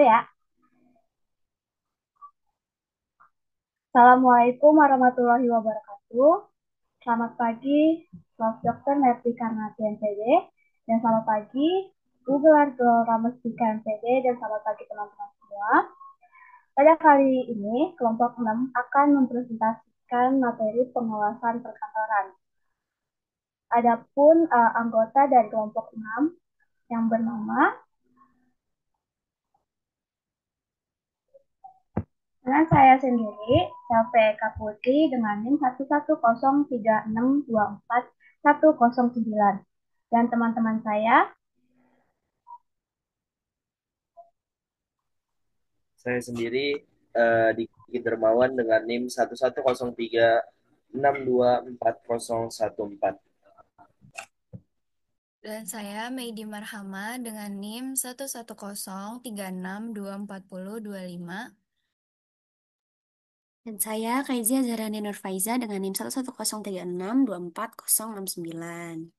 ya. Assalamualaikum warahmatullahi wabarakatuh. Selamat pagi, Prof. Dr. Merti Karnati MPD. Dan selamat pagi, Bu Gelardo Ramesti KMPD. Dan selamat pagi teman-teman semua. Pada kali ini, kelompok 6 akan mempresentasikan materi pengawasan perkantoran. Adapun anggota dari kelompok 6 yang bernama dengan saya sendiri, Selve Eka Putri dengan NIM 1103624 109. Dan teman-teman saya, Saya sendiri Diki Dermawan dengan NIM 11036240114. Dan saya Meidi Marhama dengan NIM 11036240205. Dan saya Kaizia Zahrani Nurfaiza dengan NIM 11036240069.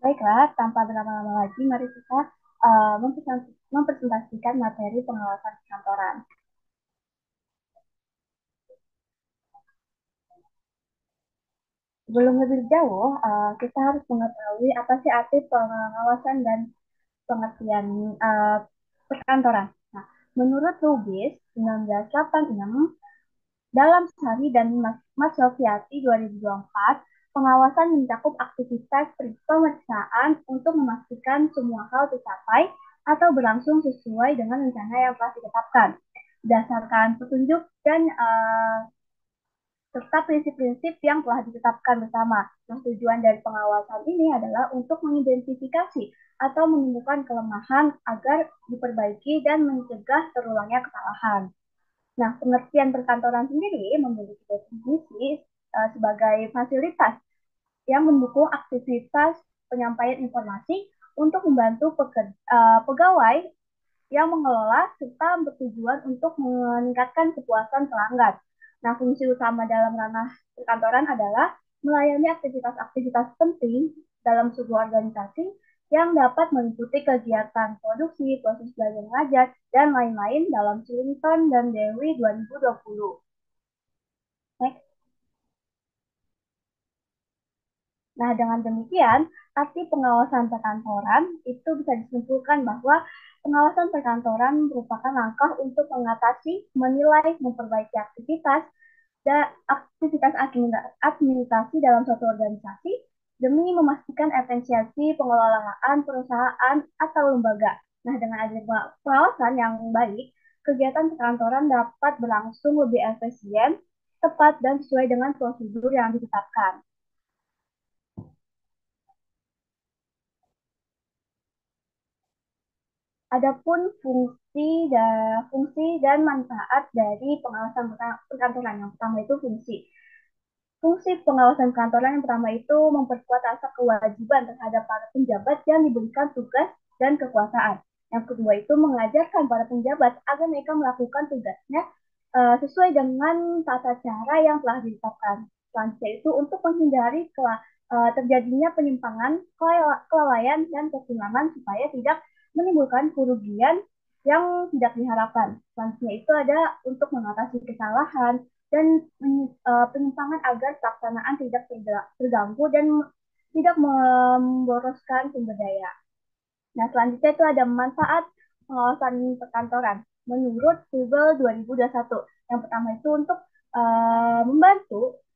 baiklah, tanpa berlama-lama lagi, mari kita mempresentasikan materi pengawasan kantoran. Sebelum lebih jauh, kita harus mengetahui apa sih arti pengawasan dan pengertian perkantoran. Nah, menurut Lubis 1986, dalam Sari dan Mas Sofiati 2024, pengawasan mencakup aktivitas pemeriksaan untuk memastikan semua hal tercapai atau berlangsung sesuai dengan rencana yang telah ditetapkan berdasarkan petunjuk dan serta prinsip-prinsip yang telah ditetapkan bersama. Nah, tujuan dari pengawasan ini adalah untuk mengidentifikasi atau menemukan kelemahan agar diperbaiki dan mencegah terulangnya kesalahan. Nah, pengertian perkantoran sendiri memiliki definisi sebagai fasilitas yang mendukung aktivitas penyampaian informasi untuk membantu pegawai yang mengelola serta bertujuan untuk meningkatkan kepuasan pelanggan. Nah, fungsi utama dalam ranah perkantoran adalah melayani aktivitas-aktivitas penting dalam sebuah organisasi yang dapat meliputi kegiatan produksi, proses belajar mengajar, dan lain-lain dalam Swinton dan Dewi 2020. Next. Nah, dengan demikian, arti pengawasan perkantoran itu bisa disimpulkan bahwa pengawasan perkantoran merupakan langkah untuk mengatasi, menilai, memperbaiki aktivitas administrasi dalam suatu organisasi demi memastikan efisiensi pengelolaan perusahaan atau lembaga. Nah, dengan adanya pengawasan yang baik, kegiatan perkantoran dapat berlangsung lebih efisien, tepat, dan sesuai dengan prosedur yang ditetapkan. Adapun fungsi dan manfaat dari pengawasan perkantoran yang pertama itu fungsi. Fungsi pengawasan kantoran yang pertama itu memperkuat rasa kewajiban terhadap para penjabat yang diberikan tugas dan kekuasaan. Yang kedua itu mengajarkan para penjabat agar mereka melakukan tugasnya sesuai dengan tata cara yang telah ditetapkan. Selanjutnya itu untuk menghindari terjadinya penyimpangan, kelalaian, dan kecurangan supaya tidak menimbulkan kerugian yang tidak diharapkan. Selanjutnya itu ada untuk mengatasi kesalahan dan penyimpangan agar pelaksanaan tidak terganggu dan tidak memboroskan sumber daya. Nah, selanjutnya itu ada manfaat pengawasan perkantoran. Menurut Google 2021, yang pertama itu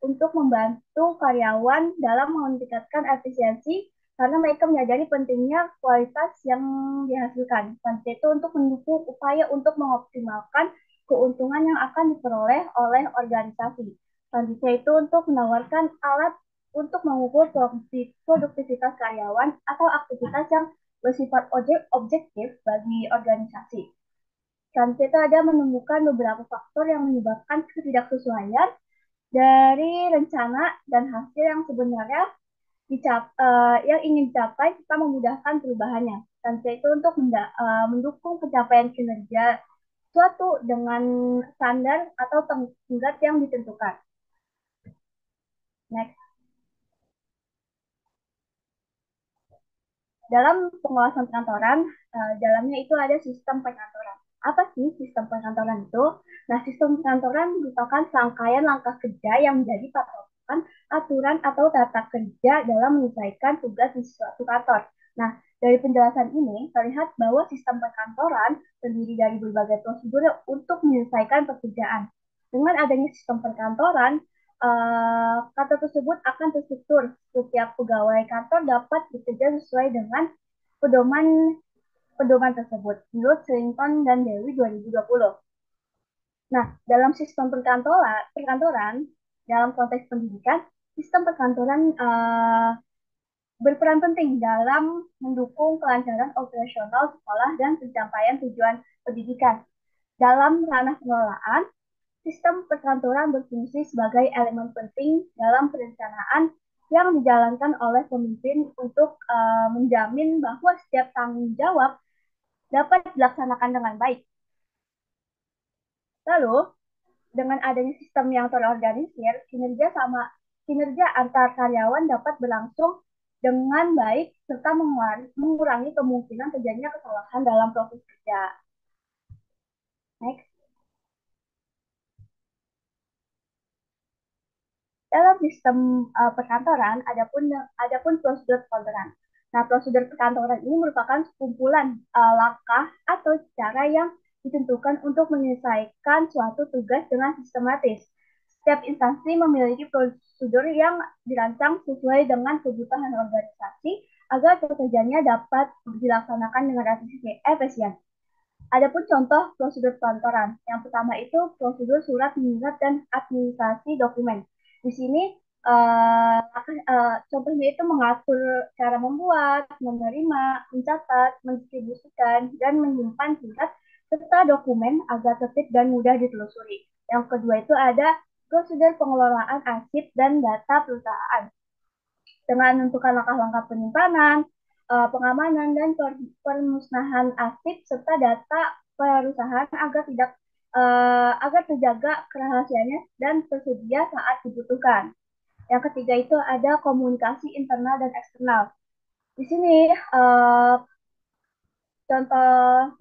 untuk membantu karyawan dalam meningkatkan efisiensi karena mereka menyadari pentingnya kualitas yang dihasilkan. Selanjutnya itu untuk mendukung upaya untuk mengoptimalkan keuntungan yang akan diperoleh oleh organisasi. Selanjutnya itu untuk menawarkan alat untuk mengukur produktivitas karyawan atau aktivitas yang bersifat objektif bagi organisasi. Selanjutnya itu ada menemukan beberapa faktor yang menyebabkan ketidaksesuaian dari rencana dan hasil yang sebenarnya yang ingin dicapai serta memudahkan perubahannya. Selanjutnya itu untuk mendukung pencapaian kinerja suatu dengan standar atau tenggat yang ditentukan. Next. Dalam pengawasan perkantoran, dalamnya itu ada sistem perkantoran. Apa sih sistem perkantoran itu? Nah, sistem perkantoran merupakan serangkaian langkah kerja yang menjadi patokan aturan atau tata kerja dalam menyelesaikan tugas di suatu kantor. Nah, dari penjelasan ini terlihat bahwa sistem perkantoran terdiri dari berbagai prosedur untuk menyelesaikan pekerjaan. Dengan adanya sistem perkantoran, kata tersebut akan terstruktur. Setiap pegawai kantor dapat bekerja sesuai dengan pedoman pedoman tersebut. Menurut Sillington dan Dewi 2020. Nah, dalam sistem perkantoran dalam konteks pendidikan, sistem perkantoran berperan penting dalam mendukung kelancaran operasional sekolah dan pencapaian tujuan pendidikan. Dalam ranah pengelolaan, sistem perkantoran berfungsi sebagai elemen penting dalam perencanaan yang dijalankan oleh pemimpin untuk menjamin bahwa setiap tanggung jawab dapat dilaksanakan dengan baik. Lalu, dengan adanya sistem yang terorganisir, kinerja antar karyawan dapat berlangsung dengan baik serta mengurangi kemungkinan terjadinya kesalahan dalam proses kerja. Next. Dalam sistem perkantoran, adapun prosedur perkantoran. Nah, prosedur perkantoran ini merupakan kumpulan langkah atau cara yang ditentukan untuk menyelesaikan suatu tugas dengan sistematis. Setiap instansi memiliki prosedur yang dirancang sesuai dengan kebutuhan organisasi agar pekerjaannya dapat dilaksanakan dengan efisien. Adapun contoh prosedur perkantoran. Yang pertama itu prosedur surat menyurat dan administrasi dokumen. Di sini contohnya itu mengatur cara membuat, menerima, mencatat, mendistribusikan, dan menyimpan surat serta dokumen agar tertib dan mudah ditelusuri. Yang kedua itu ada prosedur pengelolaan arsip dan data perusahaan dengan menentukan langkah-langkah penyimpanan, pengamanan, dan permusnahan arsip serta data perusahaan agar terjaga kerahasiaannya dan tersedia saat dibutuhkan. Yang ketiga itu ada komunikasi internal dan eksternal. Di sini contoh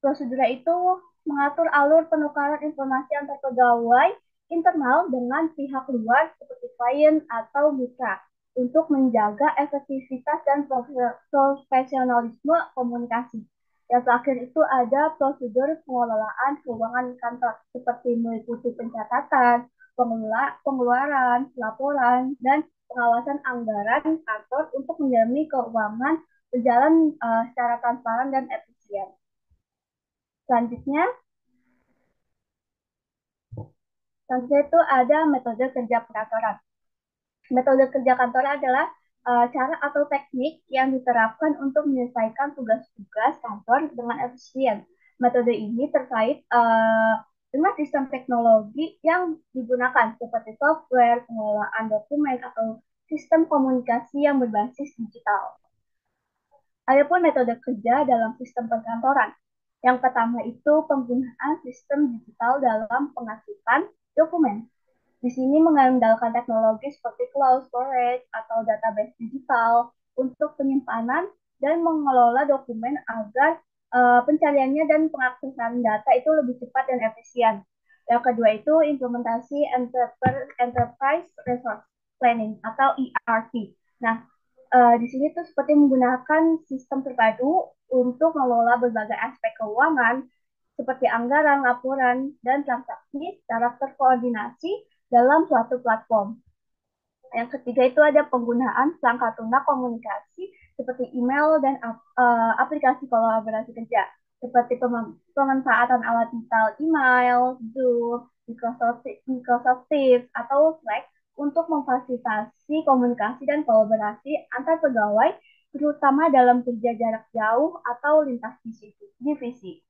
prosedurnya itu mengatur alur penukaran informasi antar pegawai internal dengan pihak luar seperti klien atau mitra untuk menjaga efektivitas dan profesionalisme komunikasi. Yang terakhir itu ada prosedur pengelolaan keuangan kantor seperti meliputi pencatatan, pengeluaran, laporan, dan pengawasan anggaran kantor untuk menjamin keuangan berjalan secara transparan dan efisien. Selanjutnya, itu ada metode kerja perkantoran. Metode kerja kantor adalah cara atau teknik yang diterapkan untuk menyelesaikan tugas-tugas kantor dengan efisien. Metode ini terkait dengan sistem teknologi yang digunakan seperti software, pengelolaan dokumen, atau sistem komunikasi yang berbasis digital. Adapun metode kerja dalam sistem perkantoran. Yang pertama itu penggunaan sistem digital dalam pengasipan dokumen. Di sini mengandalkan teknologi seperti cloud storage atau database digital untuk penyimpanan dan mengelola dokumen agar pencariannya dan pengaksesan data itu lebih cepat dan efisien. Yang kedua itu implementasi Enterprise Resource Planning atau ERP. Nah, di sini tuh seperti menggunakan sistem terpadu untuk mengelola berbagai aspek keuangan seperti anggaran, laporan, dan transaksi secara terkoordinasi dalam suatu platform. Yang ketiga itu ada penggunaan perangkat lunak komunikasi seperti email dan aplikasi kolaborasi kerja seperti pemanfaatan alat digital email, Zoom, Microsoft Teams, atau Slack untuk memfasilitasi komunikasi dan kolaborasi antar pegawai, terutama dalam kerja jarak jauh atau lintas divisi.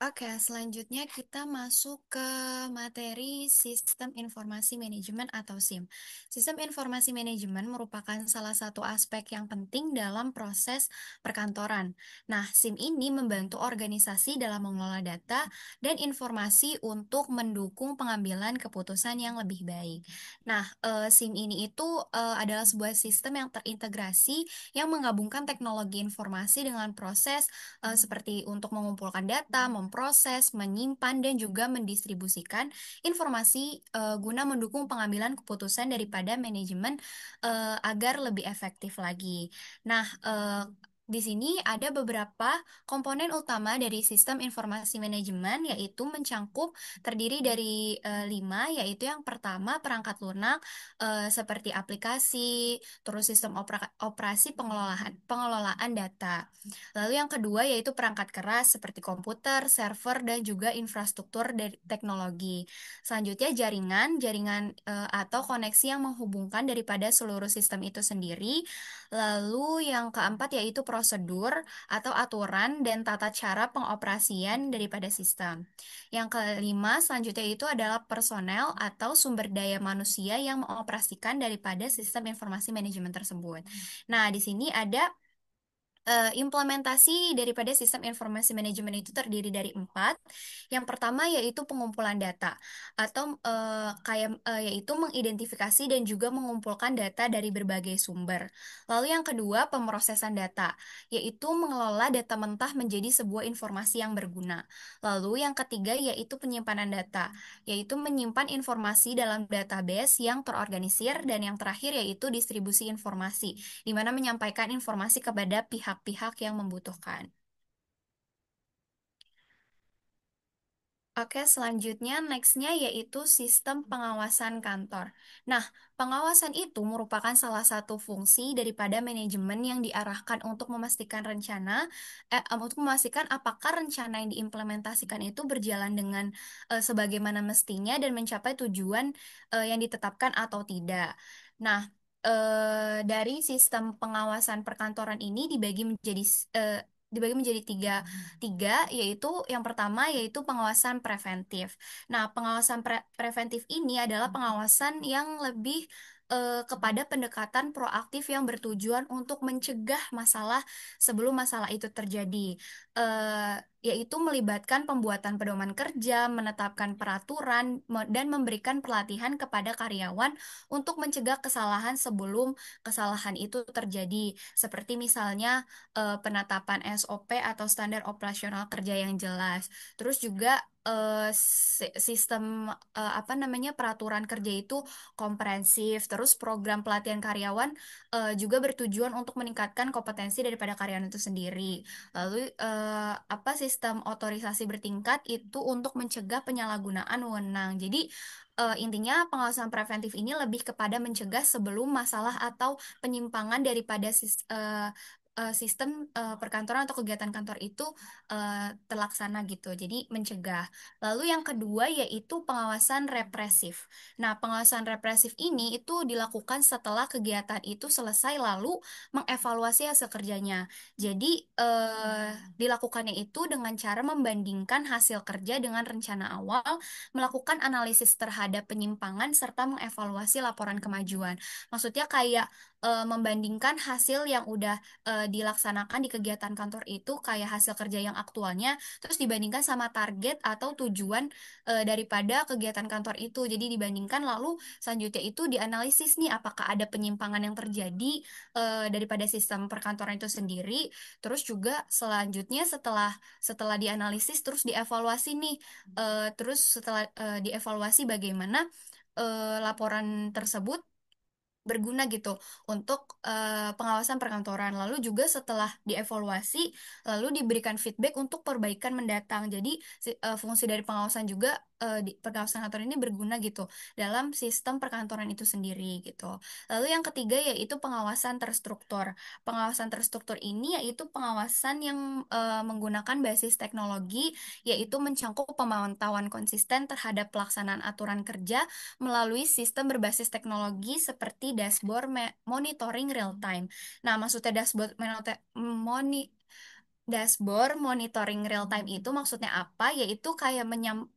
Oke, selanjutnya kita masuk ke materi Sistem Informasi Manajemen atau SIM. Sistem Informasi Manajemen merupakan salah satu aspek yang penting dalam proses perkantoran. Nah, SIM ini membantu organisasi dalam mengelola data dan informasi untuk mendukung pengambilan keputusan yang lebih baik. Nah, SIM ini itu adalah sebuah sistem yang terintegrasi yang menggabungkan teknologi informasi dengan proses seperti untuk mengumpulkan data, memproses, menyimpan, dan juga mendistribusikan informasi guna mendukung pengambilan keputusan daripada manajemen agar lebih efektif lagi. Nah, di sini ada beberapa komponen utama dari sistem informasi manajemen, yaitu mencangkup terdiri dari 5, yaitu yang pertama perangkat lunak seperti aplikasi, terus sistem operasi pengelolaan data. Lalu yang kedua yaitu perangkat keras seperti komputer, server, dan juga infrastruktur dari teknologi. Selanjutnya jaringan atau koneksi yang menghubungkan daripada seluruh sistem itu sendiri. Lalu yang keempat yaitu prosedur atau aturan dan tata cara pengoperasian daripada sistem. Yang kelima selanjutnya itu adalah personel atau sumber daya manusia yang mengoperasikan daripada sistem informasi manajemen tersebut. Nah, di sini ada implementasi daripada sistem informasi manajemen itu terdiri dari 4. Yang pertama yaitu pengumpulan data atau yaitu mengidentifikasi dan juga mengumpulkan data dari berbagai sumber. Lalu yang kedua pemrosesan data, yaitu mengelola data mentah menjadi sebuah informasi yang berguna. Lalu yang ketiga yaitu penyimpanan data, yaitu menyimpan informasi dalam database yang terorganisir, dan yang terakhir yaitu distribusi informasi di mana menyampaikan informasi kepada pihak-pihak yang membutuhkan. Oke, selanjutnya nextnya yaitu sistem pengawasan kantor. Nah, pengawasan itu merupakan salah satu fungsi daripada manajemen yang diarahkan untuk memastikan apakah rencana yang diimplementasikan itu berjalan dengan sebagaimana mestinya dan mencapai tujuan yang ditetapkan atau tidak. Nah, dari sistem pengawasan perkantoran ini dibagi menjadi tiga, yaitu yang pertama yaitu pengawasan preventif. Nah, pengawasan preventif ini adalah pengawasan yang lebih kepada pendekatan proaktif yang bertujuan untuk mencegah masalah sebelum masalah itu terjadi, yaitu melibatkan pembuatan pedoman kerja, menetapkan peraturan, dan memberikan pelatihan kepada karyawan untuk mencegah kesalahan sebelum kesalahan itu terjadi, seperti misalnya penetapan SOP atau standar operasional kerja yang jelas. Terus juga sistem apa namanya peraturan kerja itu komprehensif. Terus program pelatihan karyawan juga bertujuan untuk meningkatkan kompetensi daripada karyawan itu sendiri. Lalu apa sistem otorisasi bertingkat itu untuk mencegah penyalahgunaan wewenang. Jadi intinya pengawasan preventif ini lebih kepada mencegah sebelum masalah atau penyimpangan daripada sistem perkantoran atau kegiatan kantor itu terlaksana gitu. Jadi mencegah. Lalu yang kedua yaitu pengawasan represif. Nah, pengawasan represif ini itu dilakukan setelah kegiatan itu selesai lalu mengevaluasi hasil kerjanya. Jadi dilakukannya itu dengan cara membandingkan hasil kerja dengan rencana awal, melakukan analisis terhadap penyimpangan serta mengevaluasi laporan kemajuan. Maksudnya kayak membandingkan hasil yang udah dilaksanakan di kegiatan kantor itu kayak hasil kerja yang aktualnya terus dibandingkan sama target atau tujuan daripada kegiatan kantor itu. Jadi dibandingkan lalu selanjutnya itu dianalisis nih apakah ada penyimpangan yang terjadi daripada sistem perkantoran itu sendiri. Terus juga selanjutnya setelah setelah dianalisis terus dievaluasi nih. Terus setelah dievaluasi bagaimana laporan tersebut berguna gitu untuk pengawasan perkantoran. Lalu juga setelah dievaluasi, lalu diberikan feedback untuk perbaikan mendatang. Jadi fungsi dari pengawasan juga di pengawasan kantor ini berguna gitu dalam sistem perkantoran itu sendiri gitu. Lalu yang ketiga yaitu pengawasan terstruktur. Pengawasan terstruktur ini yaitu pengawasan yang menggunakan basis teknologi, yaitu mencangkup pemantauan konsisten terhadap pelaksanaan aturan kerja melalui sistem berbasis teknologi seperti dashboard monitoring real time. Nah, maksudnya dashboard Dashboard monitoring real time itu maksudnya apa? Yaitu kayak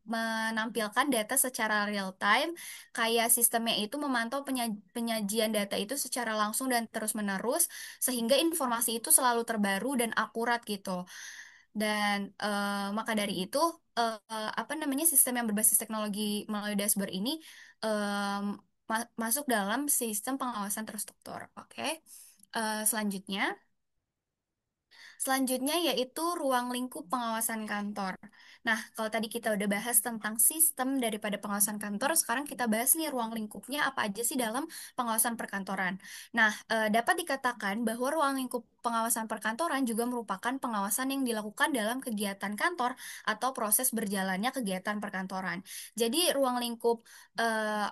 menampilkan data secara real time, kayak sistemnya itu memantau penyajian data itu secara langsung dan terus-menerus, sehingga informasi itu selalu terbaru dan akurat gitu. Dan maka dari itu, apa namanya, sistem yang berbasis teknologi melalui dashboard ini masuk dalam sistem pengawasan terstruktur. Oke. Selanjutnya. Selanjutnya yaitu ruang lingkup pengawasan kantor. Nah, kalau tadi kita udah bahas tentang sistem daripada pengawasan kantor, sekarang kita bahas nih ruang lingkupnya apa aja sih dalam pengawasan perkantoran. Nah, dapat dikatakan bahwa ruang lingkup pengawasan perkantoran juga merupakan pengawasan yang dilakukan dalam kegiatan kantor atau proses berjalannya kegiatan perkantoran. Jadi, ruang lingkup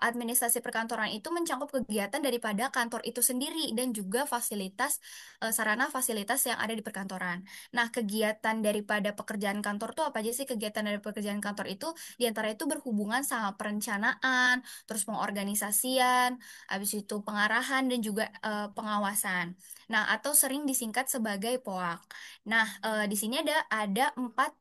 administrasi perkantoran itu mencakup kegiatan daripada kantor itu sendiri dan juga fasilitas sarana fasilitas yang ada di perkantoran. Nah, kegiatan daripada pekerjaan kantor tuh apa aja sih? Kegiatan dari pekerjaan kantor itu diantara itu berhubungan sama perencanaan, terus pengorganisasian, habis itu pengarahan dan juga pengawasan. Nah, atau sering disingkat sebagai POAK. Nah, di sini ada empat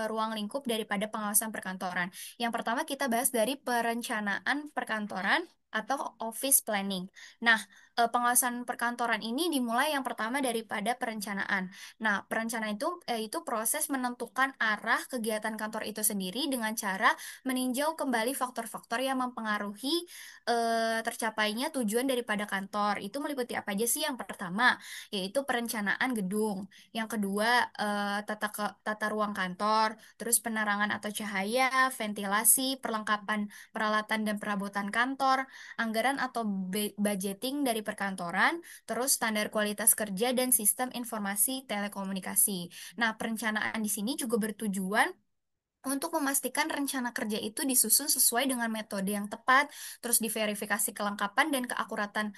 ruang lingkup daripada pengawasan perkantoran. Yang pertama kita bahas dari perencanaan perkantoran atau office planning. Nah, pengawasan perkantoran ini dimulai yang pertama daripada perencanaan. Nah, perencanaan itu proses menentukan arah kegiatan kantor itu sendiri dengan cara meninjau kembali faktor-faktor yang mempengaruhi tercapainya tujuan daripada kantor. Itu meliputi apa aja sih? Yang pertama, yaitu perencanaan gedung. Yang kedua, tata ruang kantor, terus penerangan atau cahaya, ventilasi, perlengkapan peralatan dan perabotan kantor, anggaran atau budgeting dari perkantoran, terus standar kualitas kerja dan sistem informasi telekomunikasi. Nah, perencanaan di sini juga bertujuan untuk memastikan rencana kerja itu disusun sesuai dengan metode yang tepat, terus diverifikasi kelengkapan dan keakuratan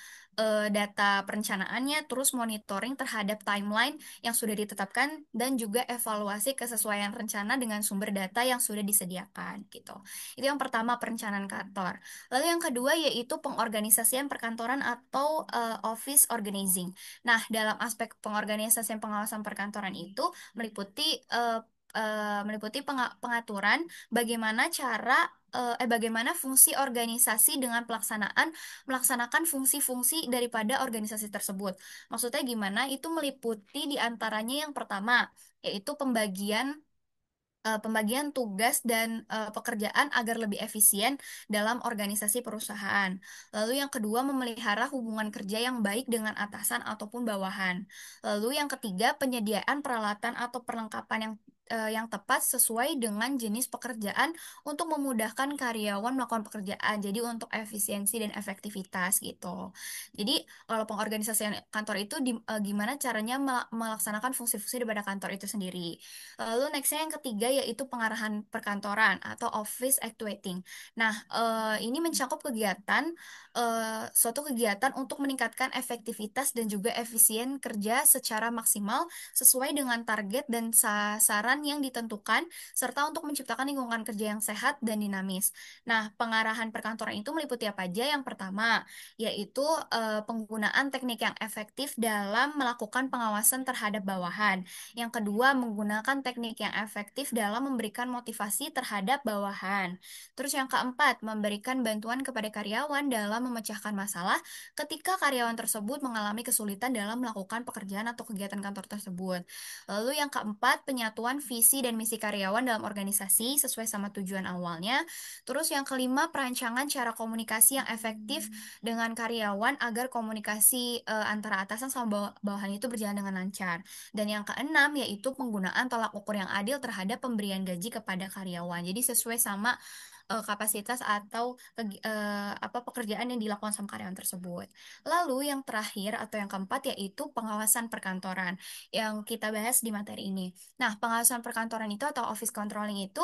data perencanaannya, terus monitoring terhadap timeline yang sudah ditetapkan, dan juga evaluasi kesesuaian rencana dengan sumber data yang sudah disediakan, gitu. Itu yang pertama, perencanaan kantor. Lalu yang kedua yaitu pengorganisasian perkantoran atau office organizing. Nah, dalam aspek pengorganisasian pengawasan perkantoran itu meliputi pengaturan bagaimana fungsi organisasi dengan melaksanakan fungsi-fungsi daripada organisasi tersebut. Maksudnya gimana? Itu meliputi diantaranya yang pertama, yaitu pembagian tugas dan pekerjaan agar lebih efisien dalam organisasi perusahaan. Lalu yang kedua, memelihara hubungan kerja yang baik dengan atasan ataupun bawahan. Lalu yang ketiga, penyediaan peralatan atau perlengkapan yang tepat sesuai dengan jenis pekerjaan untuk memudahkan karyawan melakukan pekerjaan. Jadi untuk efisiensi dan efektivitas gitu. Jadi kalau pengorganisasian kantor itu gimana caranya melaksanakan fungsi-fungsi daripada kantor itu sendiri. Lalu nextnya yang ketiga yaitu pengarahan perkantoran atau office actuating. Nah, ini mencakup suatu kegiatan untuk meningkatkan efektivitas dan juga efisien kerja secara maksimal sesuai dengan target dan sasaran yang ditentukan, serta untuk menciptakan lingkungan kerja yang sehat dan dinamis. Nah, pengarahan perkantoran itu meliputi apa aja? Yang pertama, yaitu penggunaan teknik yang efektif dalam melakukan pengawasan terhadap bawahan. Yang kedua, menggunakan teknik yang efektif dalam memberikan motivasi terhadap bawahan. Terus yang keempat, memberikan bantuan kepada karyawan dalam memecahkan masalah ketika karyawan tersebut mengalami kesulitan dalam melakukan pekerjaan atau kegiatan kantor tersebut. Lalu yang keempat, penyatuan visi dan misi karyawan dalam organisasi sesuai sama tujuan awalnya. Terus yang kelima, perancangan cara komunikasi yang efektif dengan karyawan agar komunikasi antara atasan sama bawahan itu berjalan dengan lancar. Dan yang keenam yaitu penggunaan tolak ukur yang adil terhadap pemberian gaji kepada karyawan. Jadi sesuai sama kapasitas atau apa pekerjaan yang dilakukan sama karyawan tersebut. Lalu yang terakhir atau yang keempat yaitu pengawasan perkantoran yang kita bahas di materi ini. Nah, pengawasan perkantoran itu atau office controlling itu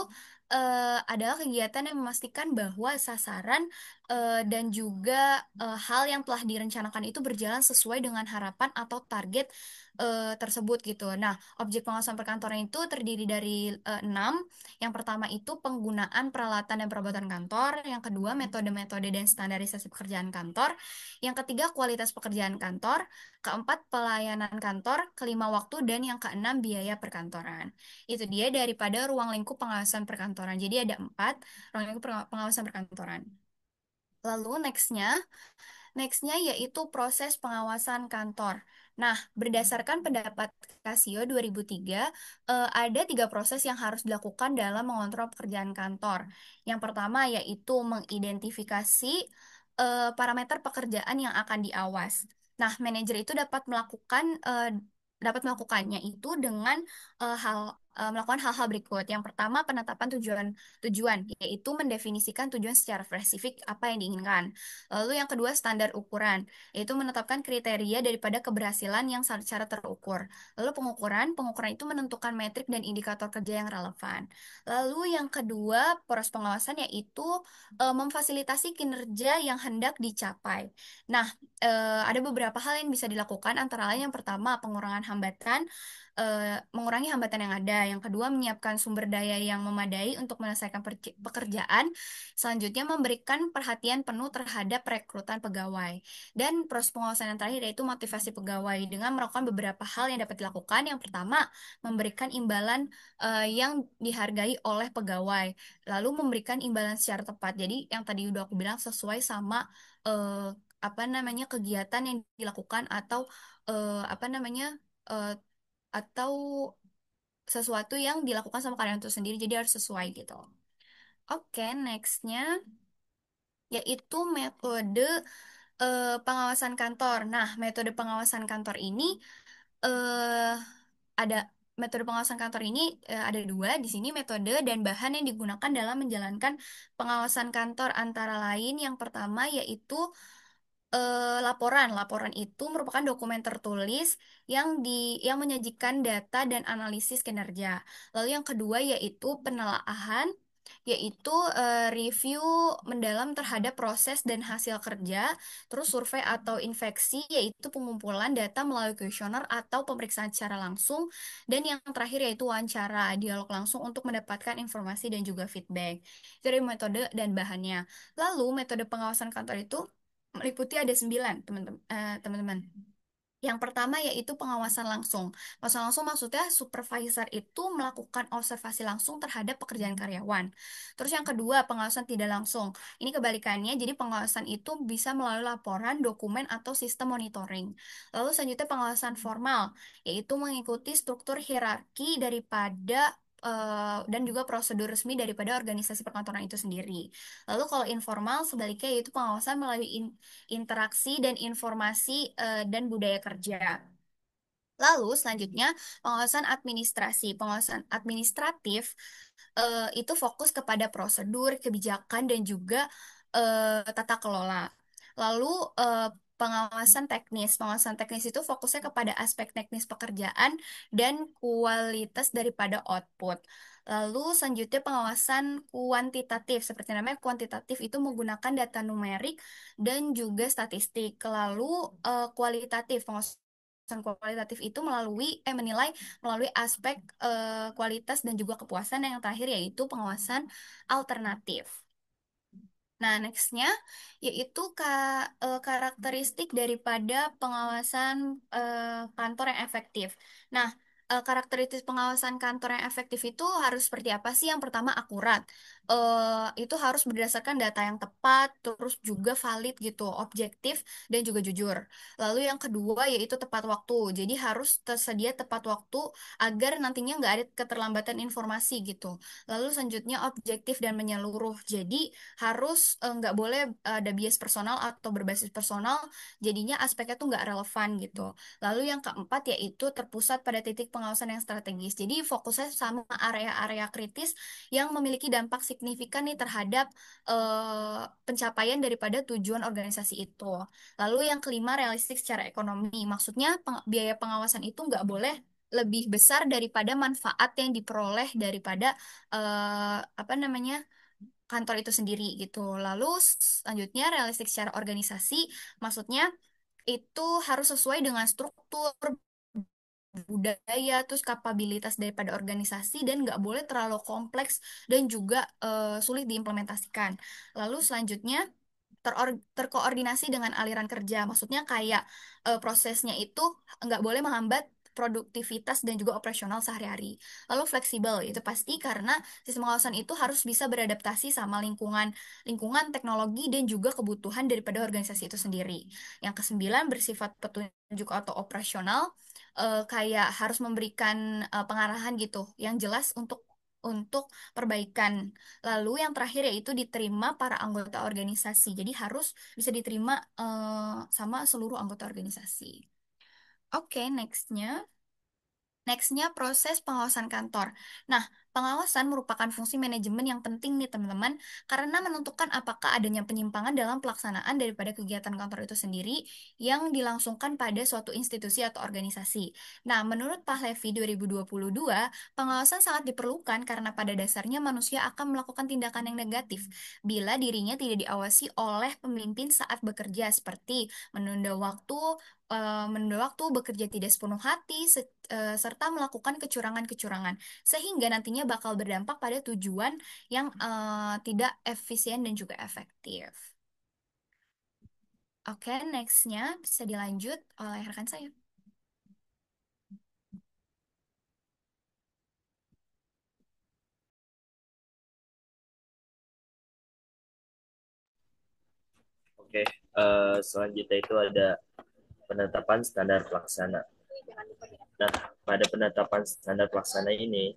adalah kegiatan yang memastikan bahwa sasaran dan juga hal yang telah direncanakan itu berjalan sesuai dengan harapan atau target tersebut gitu. Nah, objek pengawasan perkantoran itu terdiri dari enam. Yang pertama itu penggunaan peralatan dan perabot kantor. Yang kedua, metode-metode dan standarisasi pekerjaan kantor. Yang ketiga, kualitas pekerjaan kantor. Keempat, pelayanan kantor. Kelima, waktu. Dan yang keenam, biaya perkantoran. Itu dia daripada ruang lingkup pengawasan perkantoran. Jadi ada empat ruang lingkup pengawasan perkantoran. Lalu nextnya yaitu proses pengawasan kantor. Nah, berdasarkan pendapat Casio 2003, ada tiga proses yang harus dilakukan dalam mengontrol pekerjaan kantor. Yang pertama yaitu mengidentifikasi parameter pekerjaan yang akan diawas. Nah, manajer itu dapat melakukannya itu dengan melakukan hal-hal berikut. Yang pertama, penetapan tujuan, yaitu mendefinisikan tujuan secara spesifik apa yang diinginkan. Lalu yang kedua, standar ukuran, yaitu menetapkan kriteria daripada keberhasilan yang secara terukur. Lalu pengukuran itu menentukan metrik dan indikator kerja yang relevan. Lalu yang kedua, poros pengawasan yaitu memfasilitasi kinerja yang hendak dicapai. Nah, ada beberapa hal yang bisa dilakukan, antara lain yang pertama, mengurangi hambatan yang ada. Yang kedua, menyiapkan sumber daya yang memadai untuk menyelesaikan pekerjaan. Selanjutnya, memberikan perhatian penuh terhadap rekrutan pegawai. Dan proses pengawasan yang terakhir yaitu motivasi pegawai dengan melakukan beberapa hal yang dapat dilakukan. Yang pertama, memberikan imbalan yang dihargai oleh pegawai. Lalu memberikan imbalan secara tepat. Jadi yang tadi udah aku bilang sesuai sama apa namanya kegiatan yang dilakukan atau apa namanya eh, atau sesuatu yang dilakukan sama kalian itu sendiri, jadi harus sesuai gitu. Oke, nextnya yaitu metode pengawasan kantor. Nah, metode pengawasan kantor ini eh, ada metode pengawasan kantor ini ada dua di sini, metode dan bahan yang digunakan dalam menjalankan pengawasan kantor, antara lain yang pertama yaitu laporan. Laporan itu merupakan dokumen tertulis yang menyajikan data dan analisis kinerja. Lalu yang kedua yaitu penelaahan, yaitu review mendalam terhadap proses dan hasil kerja. Terus survei atau infeksi, yaitu pengumpulan data melalui kuesioner atau pemeriksaan secara langsung. Dan yang terakhir yaitu wawancara, dialog langsung untuk mendapatkan informasi dan juga feedback. Itu dari metode dan bahannya. Lalu metode pengawasan kantor itu meliputi ada 9, teman-teman. Yang pertama yaitu pengawasan langsung. Pengawasan langsung maksudnya supervisor itu melakukan observasi langsung terhadap pekerjaan karyawan. Terus yang kedua, pengawasan tidak langsung. Ini kebalikannya, jadi pengawasan itu bisa melalui laporan, dokumen, atau sistem monitoring. Lalu selanjutnya pengawasan formal, yaitu mengikuti struktur hierarki daripada dan juga prosedur resmi daripada organisasi perkantoran itu sendiri. Lalu kalau informal sebaliknya yaitu pengawasan melalui interaksi dan informasi dan budaya kerja. Lalu selanjutnya pengawasan administrasi. Pengawasan administratif itu fokus kepada prosedur, kebijakan, dan juga tata kelola. Lalu eh, pengawasan teknis. Pengawasan teknis itu fokusnya kepada aspek teknis pekerjaan dan kualitas daripada output. Lalu selanjutnya pengawasan kuantitatif. Seperti namanya kuantitatif itu menggunakan data numerik dan juga statistik. Lalu kualitatif. Pengawasan kualitatif itu menilai melalui aspek kualitas dan juga kepuasan. Dan yang terakhir yaitu pengawasan alternatif. Nah, nextnya yaitu karakteristik daripada pengawasan kantor yang efektif. Nah, karakteristik pengawasan kantor yang efektif itu harus seperti apa sih? Yang pertama, akurat. Itu harus berdasarkan data yang tepat, terus juga valid gitu, objektif, dan juga jujur. Lalu yang kedua yaitu tepat waktu. Jadi harus tersedia tepat waktu agar nantinya nggak ada keterlambatan informasi gitu. Lalu selanjutnya objektif dan menyeluruh. Jadi harus nggak boleh ada bias personal atau berbasis personal, jadinya aspeknya tuh nggak relevan gitu. Lalu yang keempat yaitu terpusat pada titik pengawasan yang strategis. Jadi fokusnya sama area-area kritis yang memiliki dampak signifikan nih terhadap pencapaian daripada tujuan organisasi itu. Lalu yang kelima, realistik secara ekonomi. Maksudnya biaya pengawasan itu nggak boleh lebih besar daripada manfaat yang diperoleh daripada apa namanya kantor itu sendiri gitu. Lalu selanjutnya realistik secara organisasi, maksudnya itu harus sesuai dengan struktur, budaya, terus kapabilitas daripada organisasi, dan nggak boleh terlalu kompleks dan juga sulit diimplementasikan. Lalu selanjutnya terkoordinasi dengan aliran kerja. Maksudnya kayak prosesnya itu nggak boleh menghambat produktivitas dan juga operasional sehari-hari. Lalu fleksibel, itu pasti karena sistem pengawasan itu harus bisa beradaptasi sama lingkungan teknologi dan juga kebutuhan daripada organisasi itu sendiri. Yang kesembilan, bersifat petunjuk atau operasional, kayak harus memberikan pengarahan gitu yang jelas untuk perbaikan. Lalu yang terakhir yaitu diterima para anggota organisasi. Jadi harus bisa diterima sama seluruh anggota organisasi. Oke, nextnya. Nextnya proses pengawasan kantor. Nah, pengawasan merupakan fungsi manajemen yang penting nih teman-teman, karena menentukan apakah adanya penyimpangan dalam pelaksanaan daripada kegiatan kantor itu sendiri yang dilangsungkan pada suatu institusi atau organisasi. Nah, menurut Pak Levy 2022, pengawasan sangat diperlukan karena pada dasarnya manusia akan melakukan tindakan yang negatif bila dirinya tidak diawasi oleh pemimpin saat bekerja, seperti menunda waktu, bekerja tidak sepenuh hati, serta melakukan kecurangan-kecurangan, sehingga nantinya bakal berdampak pada tujuan yang tidak efisien dan juga efektif. Oke, nextnya bisa dilanjut oleh rekan saya. Oke, selanjutnya itu ada penetapan standar pelaksana. Nah, pada penetapan standar pelaksana ini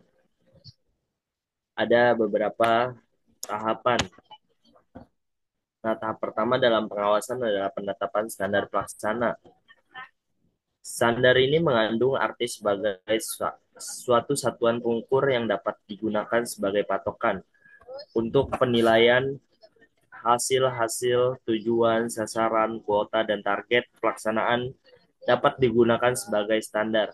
ada beberapa tahapan. Nah, tahap pertama dalam pengawasan adalah penetapan standar pelaksana. Standar ini mengandung arti sebagai suatu satuan pengukur yang dapat digunakan sebagai patokan untuk penilaian hasil-hasil, tujuan, sasaran, kuota, dan target pelaksanaan dapat digunakan sebagai standar.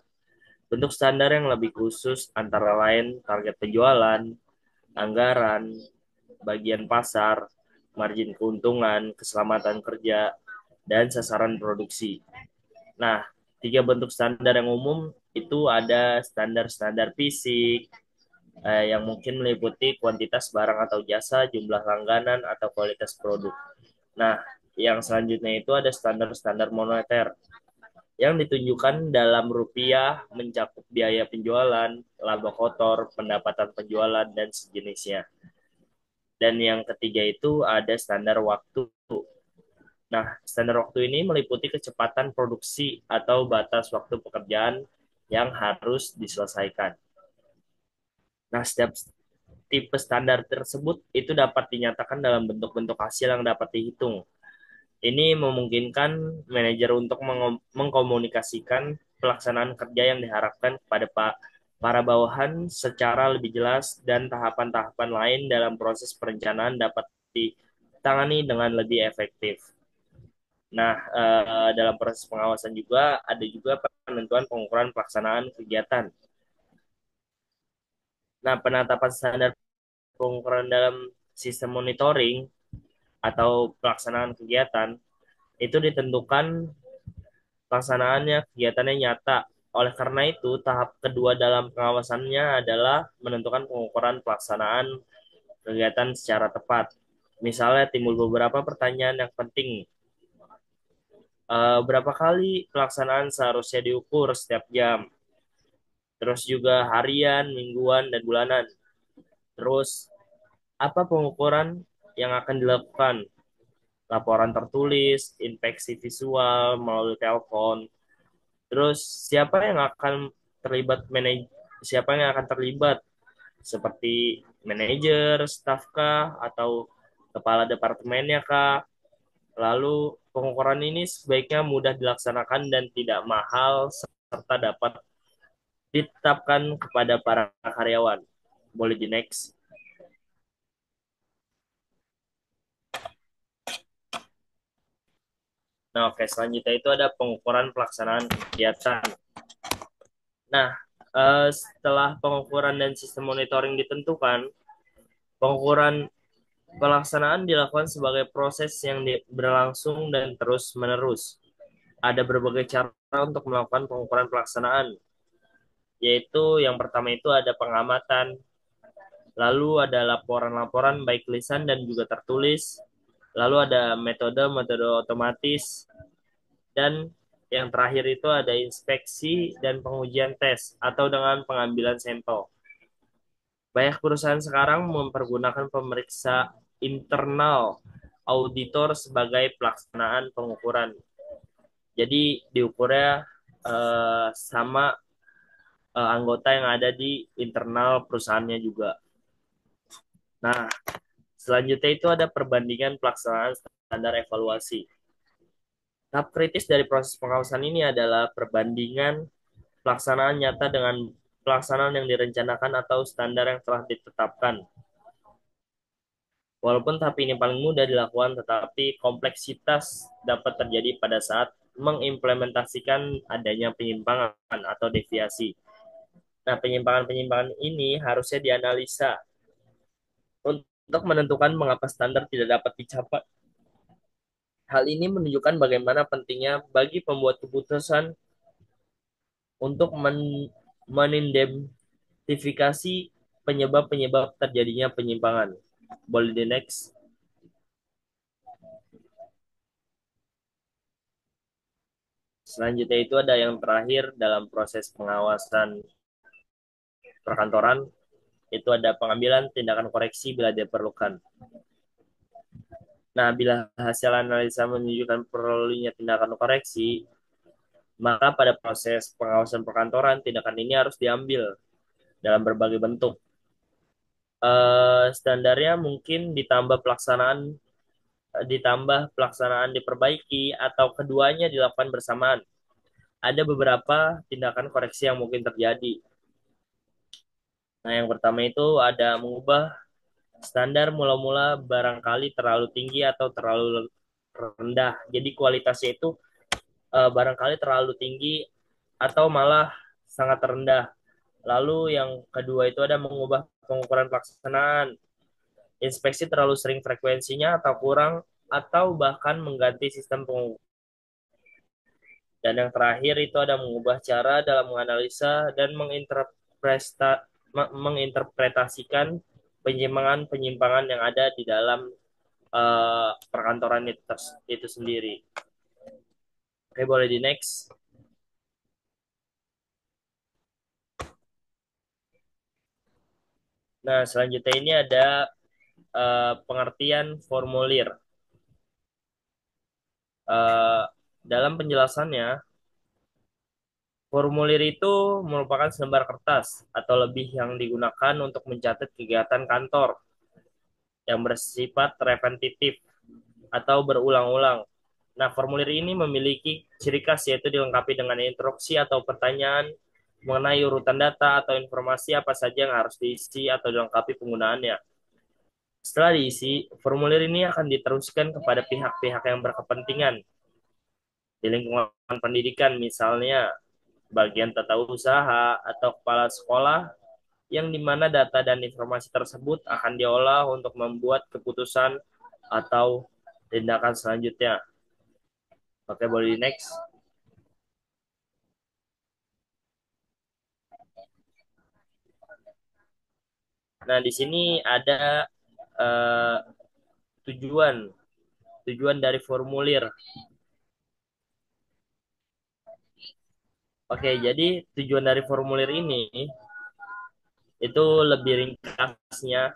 Bentuk standar yang lebih khusus antara lain target penjualan, anggaran, bagian pasar, margin keuntungan, keselamatan kerja, dan sasaran produksi. Nah, tiga bentuk standar yang umum itu ada standar-standar fisik, yang mungkin meliputi kuantitas barang atau jasa, jumlah langganan, atau kualitas produk. Nah, yang selanjutnya itu ada standar-standar moneter yang ditunjukkan dalam rupiah, mencakup biaya penjualan, laba kotor, pendapatan penjualan, dan sejenisnya. Dan yang ketiga itu ada standar waktu. Nah, standar waktu ini meliputi kecepatan produksi atau batas waktu pekerjaan yang harus diselesaikan. Nah, setiap tipe standar tersebut itu dapat dinyatakan dalam bentuk-bentuk hasil yang dapat dihitung. Ini memungkinkan manajer untuk mengkomunikasikan pelaksanaan kerja yang diharapkan kepada para bawahan secara lebih jelas, dan tahapan-tahapan lain dalam proses perencanaan dapat ditangani dengan lebih efektif. Nah, dalam proses pengawasan juga ada juga penentuan pengukuran pelaksanaan kegiatan. Nah, penetapan standar pengukuran dalam sistem monitoring atau pelaksanaan kegiatan itu ditentukan pelaksanaannya kegiatannya nyata. Oleh karena itu, tahap kedua dalam pengawasannya adalah menentukan pengukuran pelaksanaan kegiatan secara tepat. Misalnya timbul beberapa pertanyaan yang penting. Berapa kali pelaksanaan seharusnya diukur setiap jam? Terus juga harian, mingguan, dan bulanan. Terus, apa pengukuran yang akan dilakukan? Laporan tertulis, inspeksi visual melalui telepon. Terus siapa yang akan terlibat seperti manajer, staf kah, atau kepala departemennya kah? Lalu pengukuran ini sebaiknya mudah dilaksanakan dan tidak mahal serta dapat ditetapkan kepada para karyawan. Boleh di next. Nah, oke, selanjutnya itu ada pengukuran pelaksanaan kegiatan. Nah, setelah pengukuran dan sistem monitoring ditentukan, pengukuran pelaksanaan dilakukan sebagai proses yang berlangsung dan terus-menerus. Ada berbagai cara untuk melakukan pengukuran pelaksanaan. yaitu yang pertama itu ada pengamatan, lalu ada laporan-laporan baik lisan dan juga tertulis, lalu ada metode-metode otomatis, dan yang terakhir itu ada inspeksi dan pengujian tes atau dengan pengambilan sampel. Banyak perusahaan sekarang mempergunakan pemeriksa internal auditor sebagai pelaksanaan pengukuran. Jadi diukurnya sama anggota yang ada di internal perusahaannya juga. Nah, selanjutnya itu ada perbandingan pelaksanaan standar evaluasi. Tahap kritis dari proses pengawasan ini adalah perbandingan pelaksanaan nyata dengan pelaksanaan yang direncanakan atau standar yang telah ditetapkan. Walaupun tahap ini paling mudah dilakukan, tetapi kompleksitas dapat terjadi pada saat mengimplementasikan adanya penyimpangan atau deviasi. Nah, penyimpangan-penyimpangan ini harusnya dianalisa untuk menentukan mengapa standar tidak dapat dicapai. Hal ini menunjukkan bagaimana pentingnya bagi pembuat keputusan untuk menidentifikasi penyebab-penyebab terjadinya penyimpangan. Boleh di next. Selanjutnya itu ada yang terakhir dalam proses pengawasan perkantoran, itu ada pengambilan tindakan koreksi bila diperlukan. Nah, bila hasil analisa menunjukkan perlunya tindakan koreksi, maka pada proses pengawasan perkantoran, tindakan ini harus diambil dalam berbagai bentuk. Standarnya mungkin ditambah pelaksanaan diperbaiki, atau keduanya dilakukan bersamaan. Ada beberapa tindakan koreksi yang mungkin terjadi. Nah, yang pertama itu ada mengubah standar mula-mula barangkali terlalu tinggi atau terlalu rendah. Jadi kualitasnya itu barangkali terlalu tinggi atau malah sangat rendah. Lalu yang kedua itu ada mengubah pengukuran pelaksanaan. Inspeksi terlalu sering frekuensinya atau kurang, atau bahkan mengganti sistem pengukuran. Dan yang terakhir itu ada mengubah cara dalam menganalisa dan menginterpretasikan penyimpangan-penyimpangan yang ada di dalam perkantoran itu sendiri. Oke, boleh di next. Nah, selanjutnya ini ada pengertian formulir. Dalam penjelasannya, formulir itu merupakan selembar kertas atau lebih yang digunakan untuk mencatat kegiatan kantor yang bersifat repetitif atau berulang-ulang. Nah, formulir ini memiliki ciri khas, yaitu dilengkapi dengan instruksi atau pertanyaan mengenai urutan data atau informasi apa saja yang harus diisi atau dilengkapi penggunaannya. Setelah diisi, formulir ini akan diteruskan kepada pihak-pihak yang berkepentingan di lingkungan pendidikan, misalnya bagian tata usaha atau kepala sekolah, yang dimana data dan informasi tersebut akan diolah untuk membuat keputusan atau tindakan selanjutnya. Oke, boleh di next. Nah, di sini ada eh, tujuan dari formulir. Oke, jadi tujuan dari formulir ini itu lebih ringkasnya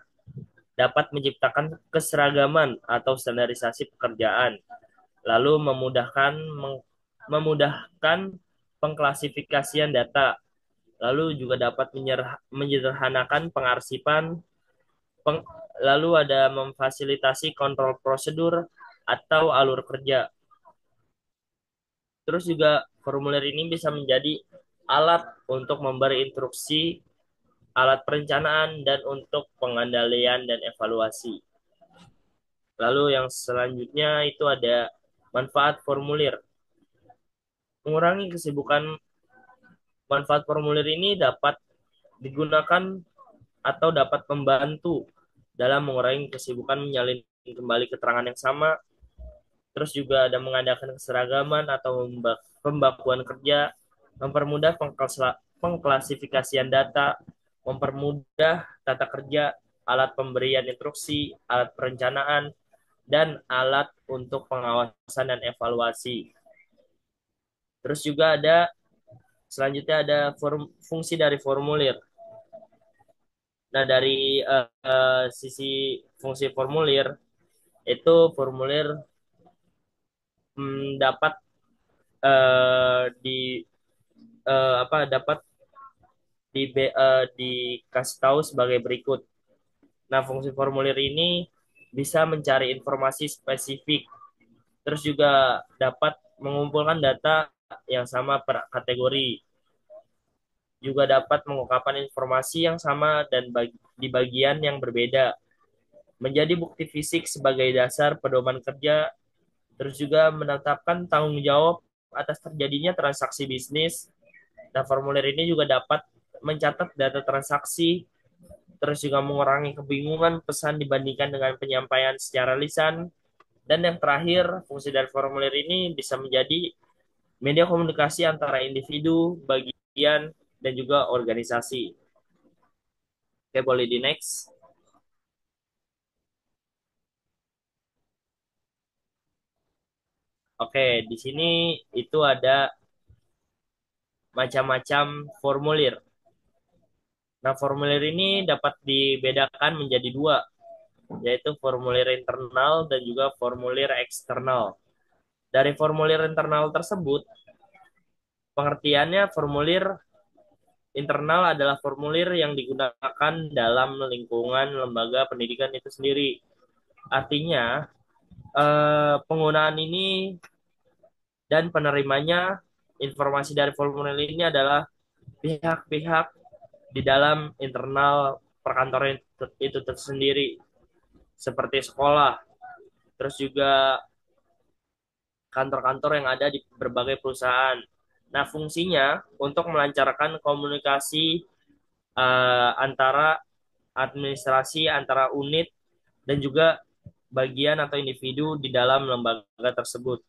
dapat menciptakan keseragaman atau standarisasi pekerjaan, lalu memudahkan pengklasifikasian data, lalu juga dapat menyederhanakan pengarsipan, lalu ada memfasilitasi kontrol prosedur atau alur kerja. Terus juga formulir ini bisa menjadi alat untuk memberi instruksi, alat perencanaan, dan untuk pengendalian dan evaluasi. Lalu yang selanjutnya itu ada manfaat formulir. Mengurangi kesibukan. Manfaat formulir ini dapat digunakan atau dapat membantu dalam mengurangi kesibukan menyalin kembali keterangan yang sama. Terus juga ada mengadakan keseragaman atau pembakuan kerja, mempermudah pengklasifikasian data, mempermudah tata kerja, alat pemberian instruksi, alat perencanaan, dan alat untuk pengawasan dan evaluasi. Terus juga selanjutnya ada fungsi dari formulir. Nah, dari sisi fungsi formulir, itu formulir dapat di dapat dikasih tahu sebagai berikut. Nah, fungsi formulir ini bisa mencari informasi spesifik, terus juga dapat mengumpulkan data yang sama per kategori, juga dapat mengungkapkan informasi yang sama dan di bagian yang berbeda, menjadi bukti fisik sebagai dasar pedoman kerja, terus juga menetapkan tanggung jawab atas terjadinya transaksi bisnis. Nah, formulir ini juga dapat mencatat data transaksi, terus juga mengurangi kebingungan pesan dibandingkan dengan penyampaian secara lisan. Dan yang terakhir, fungsi dari formulir ini bisa menjadi media komunikasi antara individu, bagian, dan juga organisasi. Oke, boleh di next. Oke, di sini itu ada macam-macam formulir. Nah, formulir ini dapat dibedakan menjadi dua, yaitu formulir internal dan juga formulir eksternal. Dari formulir internal tersebut, pengertiannya formulir internal adalah formulir yang digunakan dalam lingkungan lembaga pendidikan itu sendiri. Artinya, penggunaan ini dan penerimanya informasi dari formulir ini adalah pihak-pihak di dalam internal perkantoran itu tersendiri, seperti sekolah, terus juga kantor-kantor yang ada di berbagai perusahaan. Nah, fungsinya untuk melancarkan komunikasi antara administrasi, antara unit, dan juga bagian atau individu di dalam lembaga tersebut.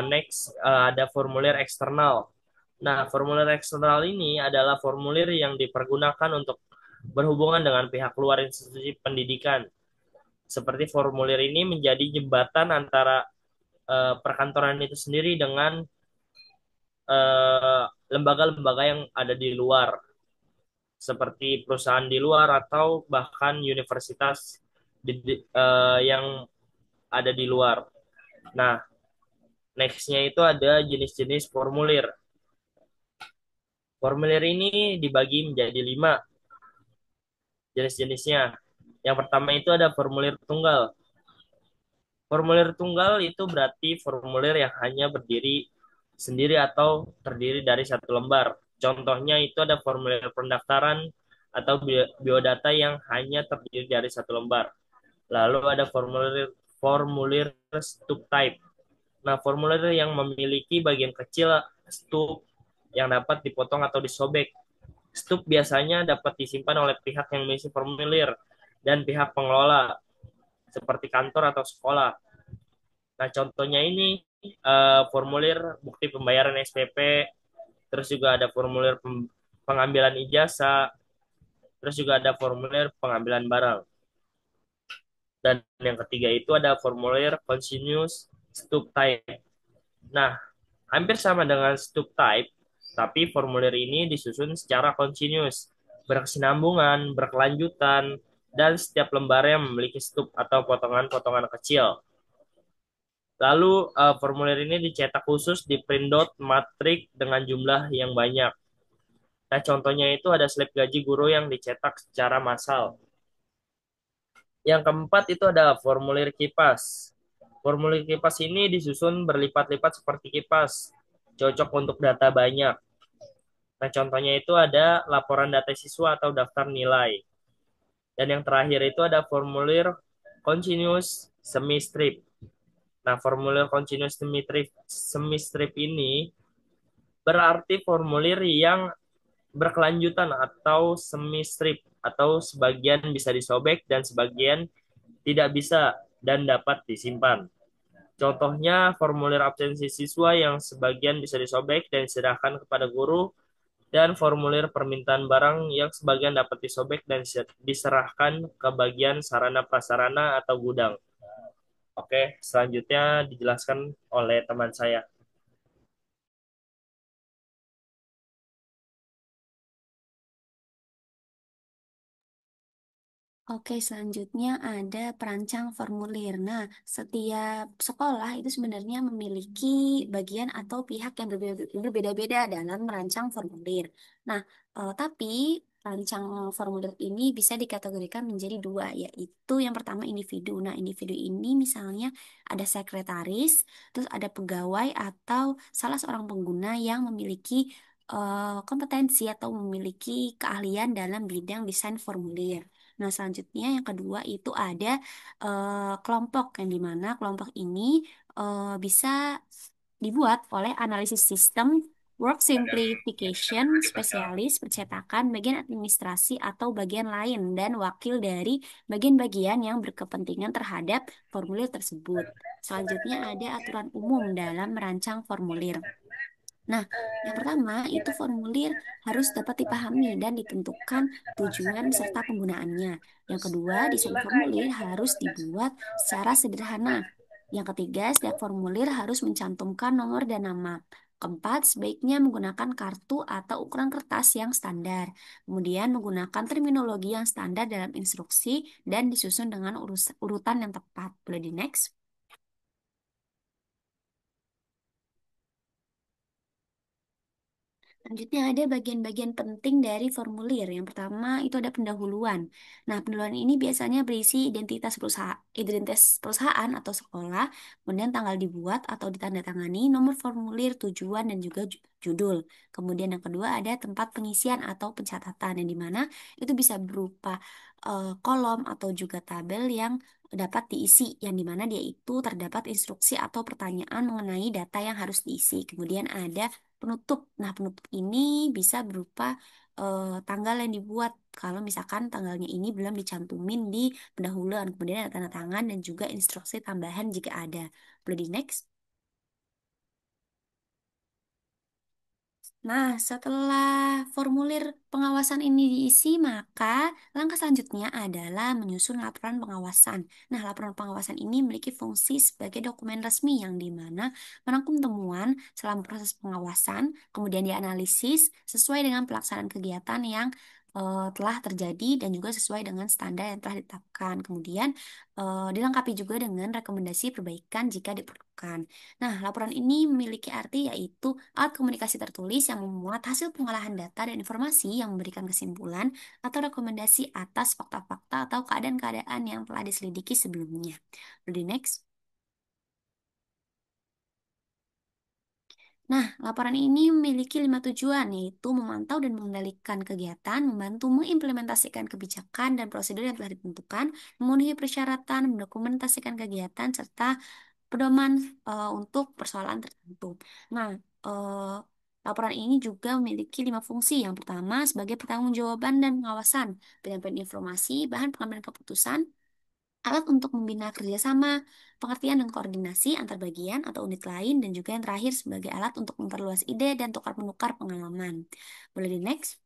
Next, ada formulir eksternal. Nah, formulir eksternal ini adalah formulir yang dipergunakan untuk berhubungan dengan pihak luar institusi pendidikan. Seperti formulir ini menjadi jembatan antara perkantoran itu sendiri dengan lembaga-lembaga yang ada di luar, seperti perusahaan di luar atau bahkan universitas yang ada di luar. Nah, nextnya itu ada jenis-jenis formulir. Formulir ini dibagi menjadi 5 jenis-jenisnya. Yang pertama itu ada formulir tunggal. Formulir tunggal itu berarti formulir yang hanya berdiri sendiri atau terdiri dari satu lembar. Contohnya itu ada formulir pendaftaran atau biodata yang hanya terdiri dari satu lembar. Lalu ada formulir stub type. Nah, formulir yang memiliki bagian kecil stub yang dapat dipotong atau disobek. Stub biasanya dapat disimpan oleh pihak yang mengisi formulir dan pihak pengelola, seperti kantor atau sekolah. Nah, contohnya ini formulir bukti pembayaran SPP, terus juga ada formulir pengambilan ijazah, terus juga ada formulir pengambilan barang. Dan yang ketiga itu ada formulir continuous stub type. Nah, hampir sama dengan stub type, tapi formulir ini disusun secara continuous, berkesinambungan, berkelanjutan, dan setiap lembarnya memiliki stub atau potongan-potongan kecil. Lalu formulir ini dicetak khusus di print matrik dengan jumlah yang banyak. Nah, contohnya itu ada slip gaji guru yang dicetak secara massal. Yang keempat itu ada formulir kipas. Formulir kipas ini disusun berlipat-lipat seperti kipas, cocok untuk data banyak. Nah, contohnya itu ada laporan data siswa atau daftar nilai. Dan yang terakhir itu ada formulir continuous semi-strip. Nah, formulir continuous semi-strip ini berarti formulir yang berkelanjutan atau semi-strip, atau sebagian bisa disobek dan sebagian tidak bisa dan dapat disimpan. Contohnya formulir absensi siswa yang sebagian bisa disobek dan diserahkan kepada guru, dan formulir permintaan barang yang sebagian dapat disobek dan diserahkan ke bagian sarana prasarana atau gudang. Oke, selanjutnya dijelaskan oleh teman saya. Oke, selanjutnya ada perancang formulir. Nah, setiap sekolah itu sebenarnya memiliki bagian atau pihak yang berbeda-beda dalam merancang formulir. Nah, tapi perancang formulir ini bisa dikategorikan menjadi dua, yaitu yang pertama individu. Nah, individu ini misalnya ada sekretaris, terus ada pegawai atau salah seorang pengguna yang memiliki kompetensi atau memiliki keahlian dalam bidang desain formulir. Nah, selanjutnya yang kedua itu ada kelompok yang dimana kelompok ini bisa dibuat oleh analisis sistem, work simplification, spesialis, percetakan, bagian administrasi atau bagian lain dan wakil dari bagian-bagian yang berkepentingan terhadap formulir tersebut. Selanjutnya ada aturan umum dalam merancang formulir. Nah, yang pertama itu formulir harus dapat dipahami dan ditentukan tujuan serta penggunaannya. Yang kedua, desain formulir harus dibuat secara sederhana. Yang ketiga, setiap formulir harus mencantumkan nomor dan nama. Keempat, sebaiknya menggunakan kartu atau ukuran kertas yang standar. Kemudian menggunakan terminologi yang standar dalam instruksi dan disusun dengan urutan yang tepat. Boleh di next? Selanjutnya ada bagian-bagian penting dari formulir. Yang pertama itu ada pendahuluan. Nah, pendahuluan ini biasanya berisi identitas perusahaan atau sekolah, kemudian tanggal dibuat atau ditandatangani, nomor formulir, tujuan, dan juga judul. Kemudian yang kedua ada tempat pengisian atau pencatatan, yang dimana itu bisa berupa kolom atau juga tabel yang dapat diisi, yang dimana dia itu terdapat instruksi atau pertanyaan mengenai data yang harus diisi. Kemudian ada penutup. Nah, penutup ini bisa berupa tanggal yang dibuat. Kalau misalkan tanggalnya ini belum dicantumin di pendahuluan, kemudian ada tanda tangan dan juga instruksi tambahan jika ada. Boleh di next? Nah, setelah formulir pengawasan ini diisi, maka langkah selanjutnya adalah menyusun laporan pengawasan. Nah, laporan pengawasan ini memiliki fungsi sebagai dokumen resmi yang dimana merangkum temuan selama proses pengawasan, kemudian dianalisis sesuai dengan pelaksanaan kegiatan yang telah terjadi dan juga sesuai dengan standar yang telah ditetapkan. Kemudian dilengkapi juga dengan rekomendasi perbaikan jika diperlukan. Nah, laporan ini memiliki arti yaitu alat komunikasi tertulis yang memuat hasil pengolahan data dan informasi yang memberikan kesimpulan atau rekomendasi atas fakta-fakta atau keadaan-keadaan yang telah diselidiki sebelumnya. Lalu di next. Nah, laporan ini memiliki 5 tujuan, yaitu memantau dan mengendalikan kegiatan, membantu mengimplementasikan kebijakan dan prosedur yang telah ditentukan, memenuhi persyaratan, mendokumentasikan kegiatan, serta pedoman untuk persoalan tertentu. Nah, eh, laporan ini juga memiliki 5 fungsi. Yang pertama, sebagai pertanggungjawaban dan pengawasan, penyampaian informasi, bahan pengambilan keputusan, alat untuk membina kerjasama, pengertian dan koordinasi antar bagian atau unit lain, dan juga yang terakhir sebagai alat untuk memperluas ide dan tukar-menukar pengalaman. Boleh di next?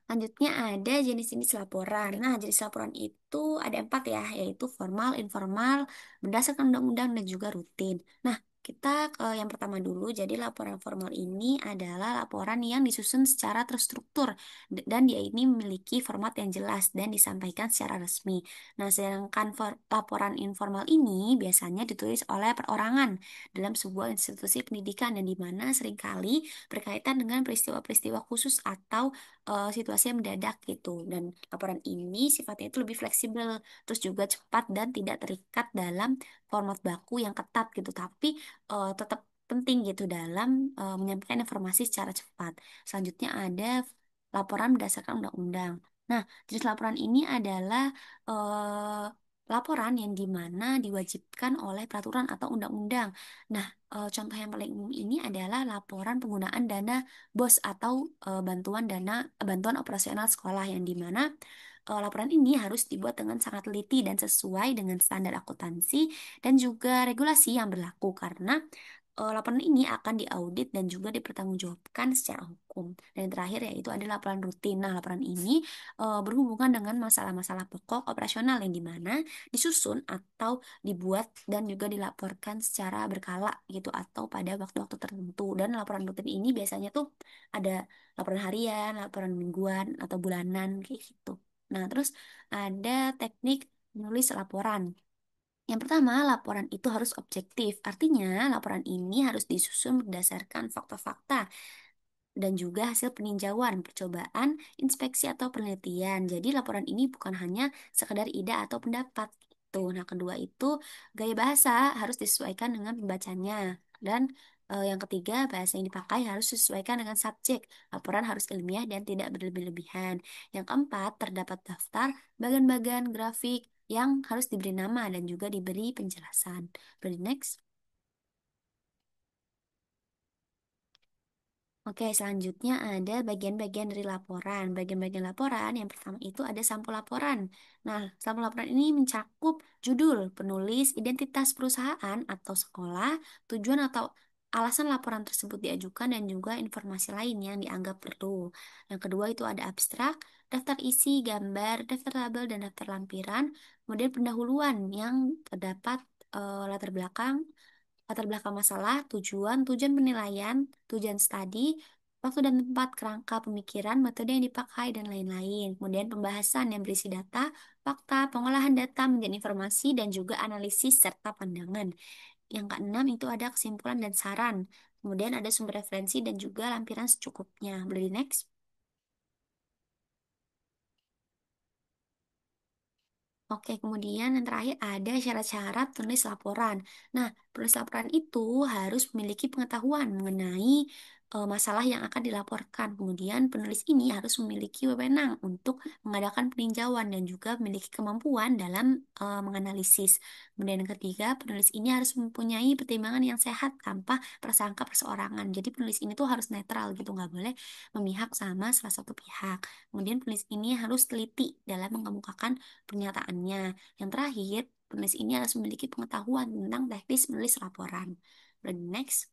Selanjutnya ada jenis-jenis laporan. Nah, jenis laporan itu ada 4 ya, yaitu formal, informal, berdasarkan undang-undang, dan juga rutin. Nah, kita ke yang pertama dulu. Jadi laporan formal ini adalah laporan yang disusun secara terstruktur dan dia ini memiliki format yang jelas dan disampaikan secara resmi. Nah, sedangkan laporan informal ini biasanya ditulis oleh perorangan dalam sebuah institusi pendidikan dan di mana seringkali berkaitan dengan peristiwa-peristiwa khusus atau situasi yang mendadak gitu. Dan laporan ini sifatnya itu lebih fleksibel, terus juga cepat dan tidak terikat dalam format baku yang ketat gitu. Tapi tetap penting gitu dalam menyampaikan informasi secara cepat. Selanjutnya ada laporan berdasarkan undang-undang. Nah, jenis laporan ini adalah laporan yang dimana diwajibkan oleh peraturan atau undang-undang. Nah, contoh yang paling umum ini adalah laporan penggunaan dana BOS atau bantuan operasional sekolah yang dimana laporan ini harus dibuat dengan sangat teliti dan sesuai dengan standar akuntansi dan juga regulasi yang berlaku karena laporan ini akan diaudit dan juga dipertanggungjawabkan secara hukum. Dan yang terakhir yaitu ada laporan rutin. Nah, laporan ini berhubungan dengan masalah-masalah pokok operasional yang dimana disusun atau dibuat dan juga dilaporkan secara berkala gitu atau pada waktu-waktu tertentu. Dan laporan rutin ini biasanya tuh ada laporan harian, laporan mingguan atau bulanan kayak gitu. Nah, terus ada teknik menulis laporan. Yang pertama, laporan itu harus objektif. Artinya, laporan ini harus disusun berdasarkan fakta-fakta dan juga hasil peninjauan, percobaan, inspeksi atau penelitian. Jadi, laporan ini bukan hanya sekedar ide atau pendapat. Tuh, nah kedua itu gaya bahasa harus disesuaikan dengan pembacanya. Dan yang ketiga, bahasa yang dipakai harus disesuaikan dengan subjek. Laporan harus ilmiah dan tidak berlebih-lebihan. Yang keempat, terdapat daftar bagian-bagian grafik yang harus diberi nama dan juga diberi penjelasan. Berarti next. Oke, selanjutnya ada bagian-bagian dari laporan. Bagian-bagian laporan yang pertama itu ada sampul laporan. Nah, sampul laporan ini mencakup judul, penulis, identitas perusahaan atau sekolah, tujuan atau alasan laporan tersebut diajukan, dan juga informasi lain yang dianggap perlu. Yang kedua itu ada abstrak, daftar isi, gambar, daftar tabel, dan daftar lampiran. Kemudian pendahuluan yang terdapat latar belakang masalah, tujuan penilaian, tujuan studi, waktu dan tempat, kerangka pemikiran, metode yang dipakai, dan lain-lain. Kemudian pembahasan yang berisi data, fakta, pengolahan data menjadi informasi, dan juga analisis serta pandangan. Yang keenam itu ada kesimpulan dan saran. Kemudian ada sumber referensi dan juga lampiran secukupnya. Boleh di next? Oke, kemudian yang terakhir ada syarat-syarat penulis laporan. Nah, penulis laporan itu harus memiliki pengetahuan mengenai masalah yang akan dilaporkan. Kemudian penulis ini harus memiliki wewenang untuk mengadakan peninjauan dan juga memiliki kemampuan dalam menganalisis. Kemudian yang ketiga, penulis ini harus mempunyai pertimbangan yang sehat tanpa prasangka perseorangan. Jadi penulis ini tuh harus netral gitu, nggak boleh memihak sama salah satu pihak. Kemudian penulis ini harus teliti dalam mengemukakan pernyataannya. Yang terakhir, penulis ini harus memiliki pengetahuan tentang teknis menulis laporan. Dan next.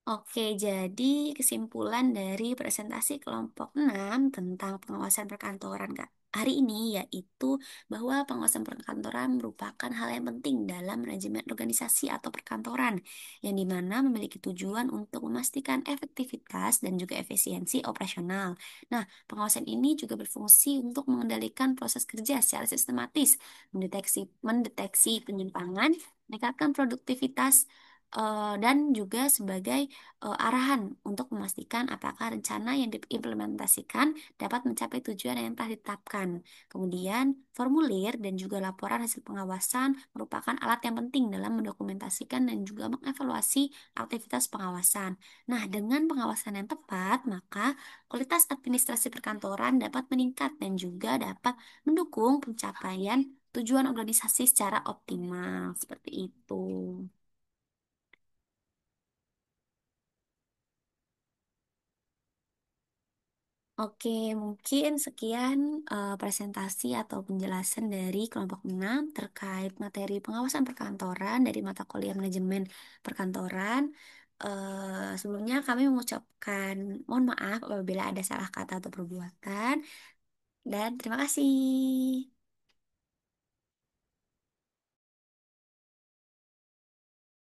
Oke, jadi kesimpulan dari presentasi kelompok 6 tentang pengawasan perkantoran Kak. Hari ini yaitu bahwa pengawasan perkantoran merupakan hal yang penting dalam manajemen organisasi atau perkantoran, yang dimana memiliki tujuan untuk memastikan efektivitas dan juga efisiensi operasional. Nah, pengawasan ini juga berfungsi untuk mengendalikan proses kerja secara sistematis, mendeteksi penyimpangan, meningkatkan produktivitas, dan juga sebagai arahan untuk memastikan apakah rencana yang diimplementasikan dapat mencapai tujuan yang telah ditetapkan. Kemudian, formulir dan juga laporan hasil pengawasan merupakan alat yang penting dalam mendokumentasikan dan juga mengevaluasi aktivitas pengawasan. Nah, dengan pengawasan yang tepat, maka kualitas administrasi perkantoran dapat meningkat dan juga dapat mendukung pencapaian tujuan organisasi secara optimal. Seperti itu. Oke, mungkin sekian presentasi atau penjelasan dari kelompok 6 terkait materi pengawasan perkantoran dari mata kuliah manajemen perkantoran. Sebelumnya kami mengucapkan mohon maaf apabila ada salah kata atau perbuatan, dan terima kasih.